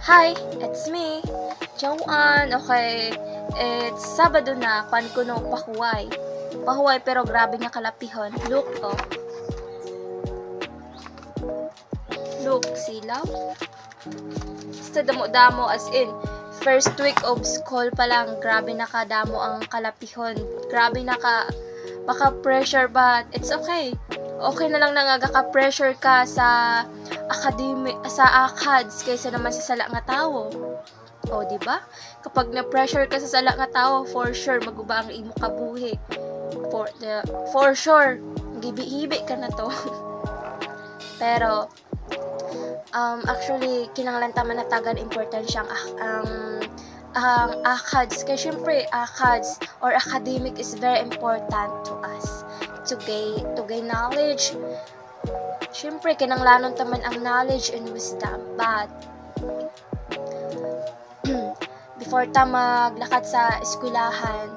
Hi, it's me, Joanne. Okay, it's Sabado na, kwan ko no pahuway. Pahuway pero grabe nga kalapihon. Look, oh. Look, silaw. Basta damo-damo as in, first week of school pa lang, grabe na kadamo ang kalapihon. Grabe na baka pressure but it's okay. Okay na lang na ka-pressure ka sa sa ACADS kaysa naman sa sala nga tawo. O, di ba? Kapag na-pressure ka sa sala nga tawo, for sure maguba ang imo kabuhi. For sure, gibi-hibi ka na to. Pero actually kinahanglan ta manatagan importansya ang ACADS kay syempre ACADS or academic is very important to us to gain knowledge. Syempre kinahanglanon taman ang knowledge and wisdom, but before ta maglakad sa eskwelahan,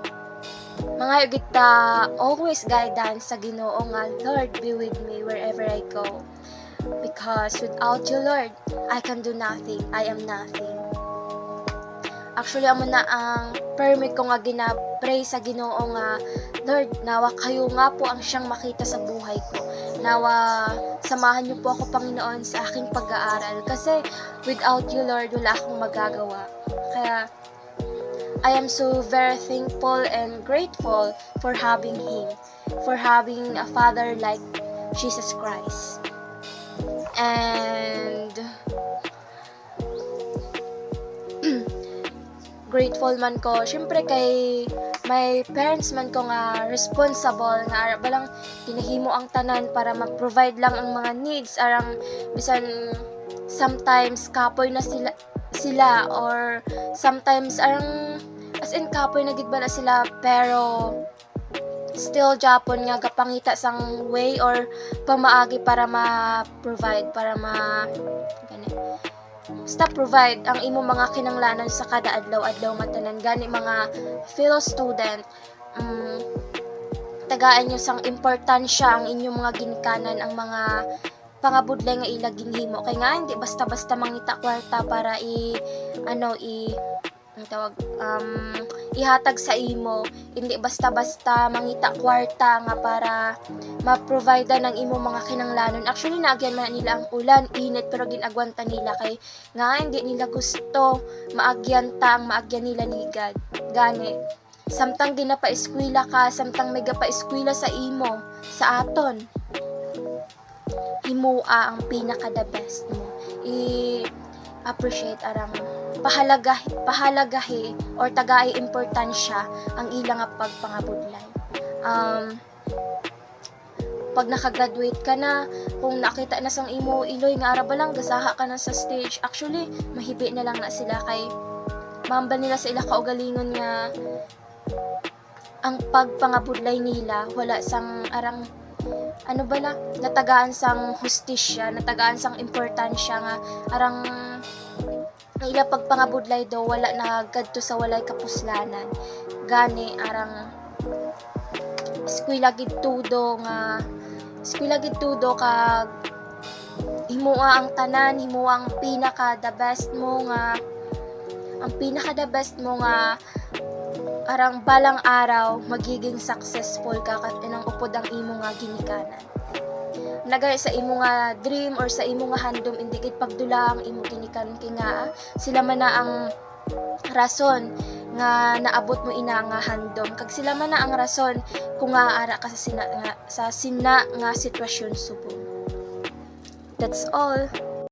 mangayo gid ta always guidance sa Ginoo nga, Lord, be with me wherever I go. Because without you, Lord, I can do nothing. I am nothing. Actually, amo na ang permit ko nga gina-pray sa Ginoo nga, Lord, nawa kayo nga po ang siyang makita sa buhay ko. Nawa samahan niyo po ako, Panginoon, sa aking pag-aaral. Kasi without you, Lord, wala akong magagawa. Kaya I am so very thankful and grateful for having Him, for having a Father like Jesus Christ. And grateful man ko syempre kay may parents man ko nga responsible nga balang ginahimo ang tanan para ma-provide lang ang mga needs arang bisan sometimes kapoy na sila or sometimes arang as in kapoy na gid bala sila pero still Japon nga gapangita sang way or pamaagi para ma-provide basta provide ang imo mga kinanglanan sa kada adlaw-adlaw nga tanan gani mga fellow student. Tagaan nyo sang importansya ang inyong mga ginikanan, ang mga pangabudlay nga ila ginhimo kay nga hindi basta-basta mangita kwarta para ihatag sa imo, hindi basta-basta mangita kwarta nga para ma-provide ng imo mga kinanglanon. Actually naagyan man nila ang ulan, init, pero ginagwanta nila kay nga hindi nila gusto maagyan nila ni God. Gani samtang ginapa-eskwela ka, samtang may gapa-eskwela sa imo, sa aton himua ang pinaka the best mo. Appreciate arang pahalagahi or tagay importansya ang ilang nga pagpangabudlay. Pag nakagraduate ka na, kung nakita na sang imo iloy nga araba lang gasaha ka na sa stage, actually mahibi na lang na sila kay mambal nila sa ila kaugalingon nga ang pagpangabudlay nila wala sang arang natagaan sang hustisya, natagaan sang importansya nga arang ang ila pagpangabudlay do wala na gadto sa walay kapuslanan. Gani arang eskwela gid tudo kag himua ang tanan, himua ang pinaka the best mo nga arang balang araw magiging successful ka kat inang upod ang imo nga ginikanan. Nagay sa imo nga dream or sa imo nga handom indi gid pagdula ang imo ginikanan kay nga sila man na ang rason nga naabot mo ina nga handom kag sila man na ang rason kung ara ka sa sina nga sitwasyon subong. That's all.